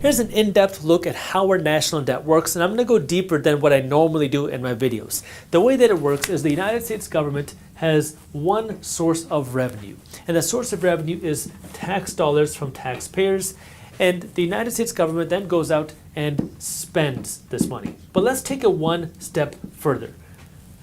Here's an in-depth look at how our national debt works, and I'm going to go deeper than what I normally do in my videos. The way that it works is the United States government has one source of revenue, and the source of revenue is tax dollars from taxpayers, and the United States government then goes out and spends this money. But let's take it one step further.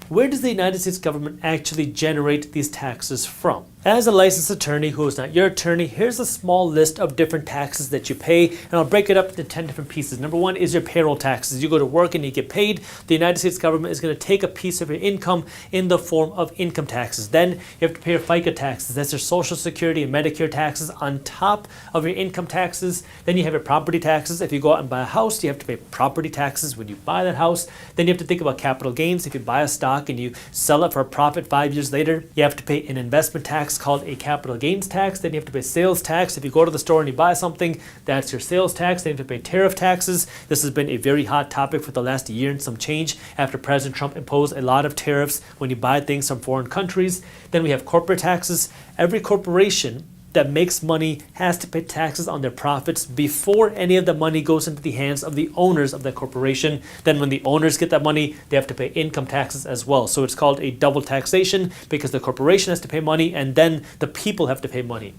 Where does the United States government actually generate these taxes from? As a licensed attorney who is not your attorney, here's a small list of different taxes that you pay, and I'll break it up into 10 different pieces. Number one is your payroll taxes. You go to work and you get paid. The United States government is going to take a piece of your income in the form of income taxes. Then you have to pay your FICA taxes. That's your Social Security and Medicare taxes on top of your income taxes. Then you have your property taxes. If you go out and buy a house, you have to pay property taxes when you buy that house. Then you have to think about capital gains. If you buy a stock and you sell it for a profit 5 years later, you have to pay an investment tax called a capital gains tax. Then you have to pay sales tax. If you go to the store and you buy something, that's your sales tax. Then you have to pay tariff taxes. This has been a very hot topic for the last year and some change after President Trump imposed a lot of tariffs when you buy things from foreign countries. Then we have corporate taxes. Every corporation that makes money has to pay taxes on their profits before any of the money goes into the hands of the owners of the corporation. Then when the owners get that money, they have to pay income taxes as well. So it's called a double taxation because the corporation has to pay money and then the people have to pay money.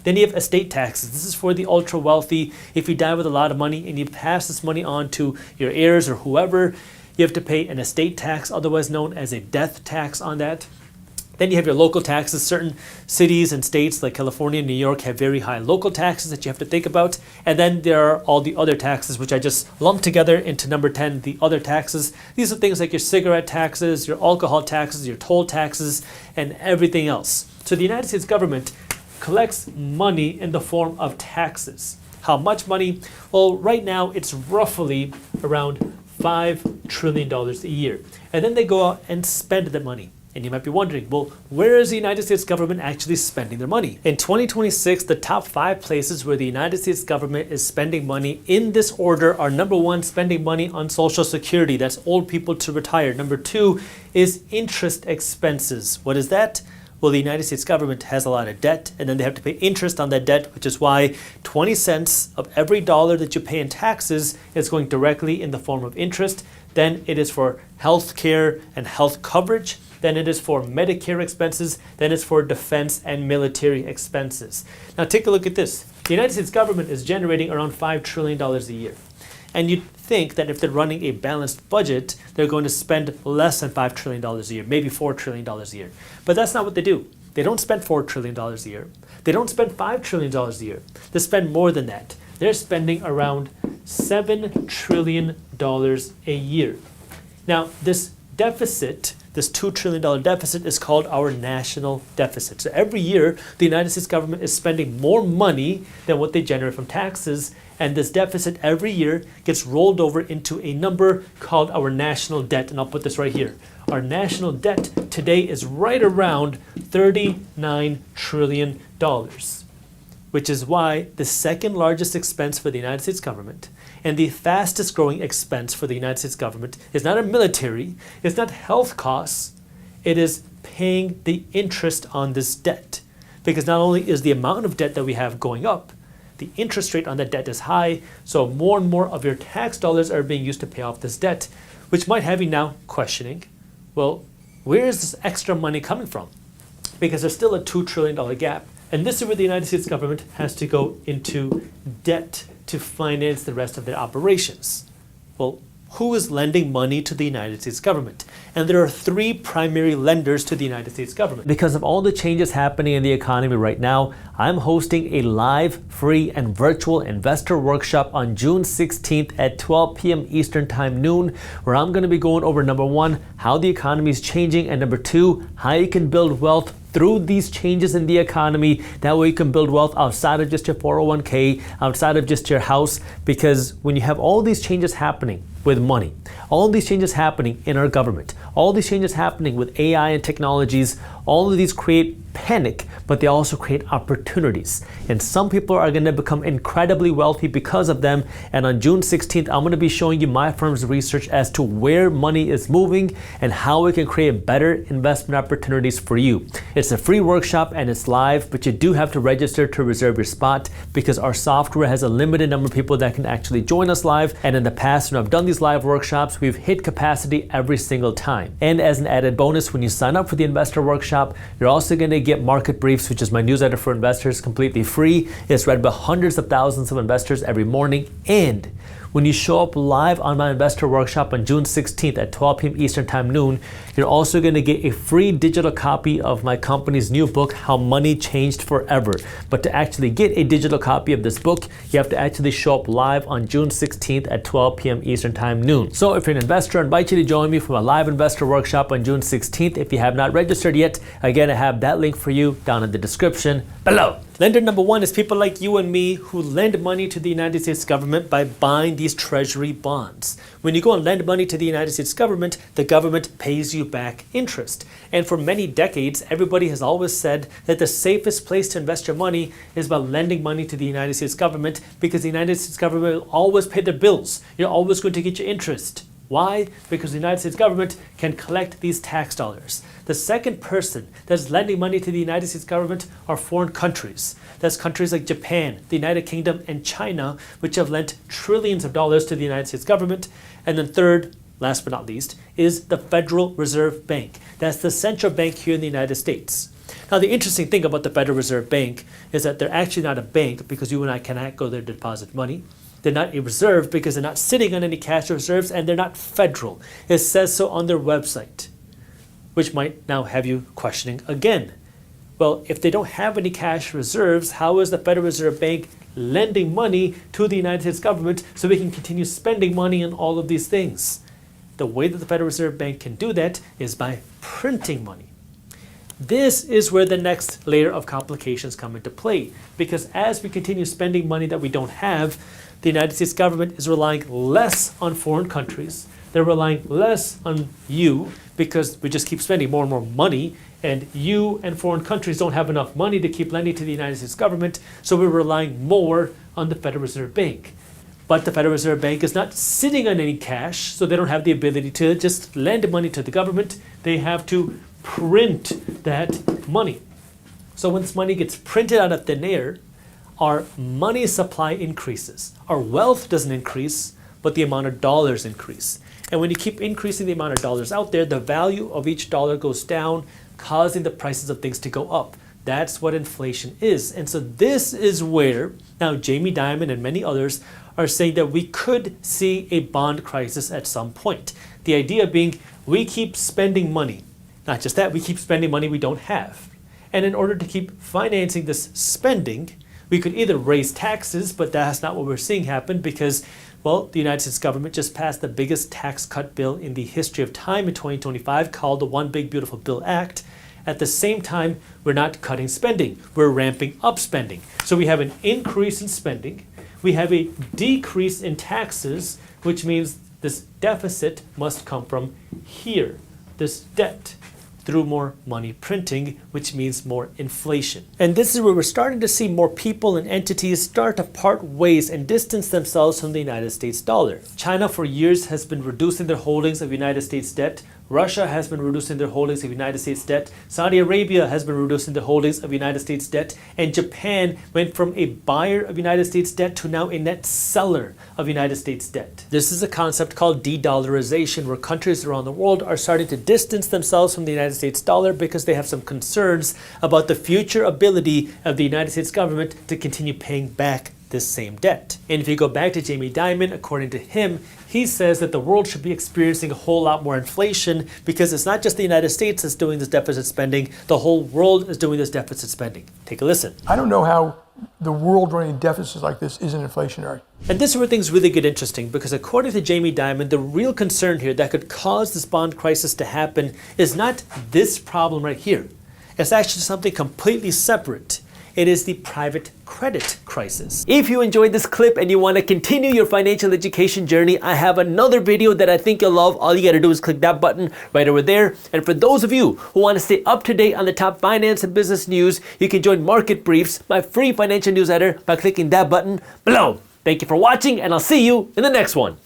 Then you have estate taxes. This is for the ultra wealthy. If you die with a lot of money and you pass this money on to your heirs or whoever, you have to pay an estate tax, otherwise known as a death tax on that. Then you have your local taxes. Certain cities and states like California and New York have very high local taxes that you have to think about. And then there are all the other taxes, which I just lumped together into number 10, the other taxes. These are things like your cigarette taxes, your alcohol taxes, your toll taxes, and everything else. So the United States government collects money in the form of taxes. How much money? Well, right now it's roughly around $5 trillion a year. And then they go out and spend the money. And you might be wondering, well, where is the United States government actually spending their money? In 2026, the top 5 places where the United States government is spending money in this order are: number 1, spending money on Social Security. That's old people to retire. Number 2 is interest expenses. What is that? Well, the United States government has a lot of debt, and then they have to pay interest on that debt, which is why 20 cents of every dollar that you pay in taxes is going directly in the form of interest. Then it is for health care and health coverage. Then it is for Medicare expenses. Then it's for defense and military expenses. Now take a look at this. The United States government is generating around $5 trillion a year. And you'd think that if they're running a balanced budget, they're going to spend less than $5 trillion a year, maybe $4 trillion a year. But that's not what they do. They don't spend $4 trillion a year. They don't spend $5 trillion a year. They spend more than that. They're spending around $7 trillion a year. Now, this deficit, this $2 trillion deficit, is called our national deficit. So every year, the United States government is spending more money than what they generate from taxes, and this deficit every year gets rolled over into a number called our national debt, and I'll put this right here. Our national debt today is right around $39 trillion, which is why the second largest expense for the United States government and the fastest growing expense for the United States government is not a military, it's not health costs, it is paying the interest on this debt. Because not only is the amount of debt that we have going up, the interest rate on that debt is high, so more and more of your tax dollars are being used to pay off this debt, which might have you now questioning, well, where is this extra money coming from? Because there's still a $2 trillion gap. And this is where the United States government has to go into debt to finance the rest of their operations. Well, who is lending money to the United States government? And there are 3 primary lenders to the United States government. Because of all the changes happening in the economy right now, I'm hosting a live, free, and virtual investor workshop on June 16th at 12 p.m. Eastern Time, noon, where I'm going to be going over, number 1, how the economy is changing, and number 2, how you can build wealth through these changes in the economy. That way you can build wealth outside of just your 401k, outside of just your house, because when you have all these changes happening, with money. All these changes happening in our government, all these changes happening with AI and technologies, all of these create panic, but they also create opportunities. And some people are going to become incredibly wealthy because of them. And on June 16th, I'm going to be showing you my firm's research as to where money is moving and how we can create better investment opportunities for you. It's a free workshop and it's live, but you do have to register to reserve your spot because our software has a limited number of people that can actually join us live. And in the past, when I've done these live workshops, we've hit capacity every single time. And as an added bonus, when you sign up for the investor workshop, you're also going to get Market Briefs, which is my newsletter for investors, completely free. It's read by hundreds of thousands of investors every morning. And when you show up live on my investor workshop on June 16th at 12 p.m. Eastern Time noon, you're also going to get a free digital copy of my company's new book, How Money Changed Forever. But to actually get a digital copy of this book, you have to actually show up live on June 16th at 12 p.m. Eastern Time noon. So if you're an investor, I invite you to join me for my live investor workshop on June 16th. If you have not registered yet, again, I have that link for you down in the description below. Lender number one is people like you and me who lend money to the United States government by buying these treasury bonds. When you go and lend money to the United States government, the government pays you back interest. And for many decades, everybody has always said that the safest place to invest your money is by lending money to the United States government because the United States government will always pay the bills. You're always going to get your interest. Why? Because the United States government can collect these tax dollars. The second person that's lending money to the United States government are foreign countries. That's countries like Japan, the United Kingdom, and China, which have lent trillions of dollars to the United States government. And then third, last but not least, is the Federal Reserve Bank. That's the central bank here in the United States. Now, the interesting thing about the Federal Reserve Bank is that they're actually not a bank because you and I cannot go there to deposit money. They're not a reserve because they're not sitting on any cash reserves, and they're not federal. It says so on their website, which might now have you questioning again. Well, if they don't have any cash reserves, how is the Federal Reserve Bank lending money to the United States government so we can continue spending money on all of these things? The way that the Federal Reserve Bank can do that is by printing money. This is where the next layer of complications come into play, because as we continue spending money that we don't have, the United States government is relying less on foreign countries. They're relying less on you because we just keep spending more and more money, and you and foreign countries don't have enough money to keep lending to the United States government, so we're relying more on the Federal Reserve Bank. But the Federal Reserve Bank is not sitting on any cash, so they don't have the ability to just lend money to the government. They have to print that money. So when this money gets printed out of thin air, our money supply increases. Our wealth doesn't increase, but the amount of dollars increase. And when you keep increasing the amount of dollars out there, the value of each dollar goes down, causing the prices of things to go up. That's what inflation is. And so this is where now Jamie Dimon and many others are saying that we could see a bond crisis at some point. The idea being we keep spending money. Not just that, we keep spending money we don't have. And in order to keep financing this spending, we could either raise taxes, but that's not what we're seeing happen because, well, the United States government just passed the biggest tax cut bill in the history of time in 2025 called the One Big Beautiful Bill Act. At the same time, we're not cutting spending. We're ramping up spending. So we have an increase in spending. We have a decrease in taxes, which means this deficit must come from here, this debt, through more money printing, which means more inflation. And this is where we're starting to see more people and entities start to part ways and distance themselves from the United States dollar. China for years has been reducing their holdings of United States debt. Russia has been reducing their holdings of United States debt. Saudi Arabia has been reducing their holdings of United States debt. And Japan went from a buyer of United States debt to now a net seller of United States debt. This is a concept called de-dollarization, where countries around the world are starting to distance themselves from the United States dollar because they have some concerns about the future ability of the United States government to continue paying back this same debt. And if you go back to Jamie Dimon, according to him, he says that the world should be experiencing a whole lot more inflation because it's not just the United States that's doing this deficit spending, the whole world is doing this deficit spending. Take a listen. I don't know how the world running deficits like this isn't inflationary. And this is where things really get interesting because according to Jamie Dimon, the real concern here that could cause this bond crisis to happen is not this problem right here. It's actually something completely separate. It is the private credit crisis. If you enjoyed this clip and you want to continue your financial education journey, I have another video that I think you'll love. All you got to do is click that button right over there. And for those of you who want to stay up to date on the top finance and business news, you can join Market Briefs, my free financial newsletter, by clicking that button below. Thank you for watching, and I'll see you in the next one.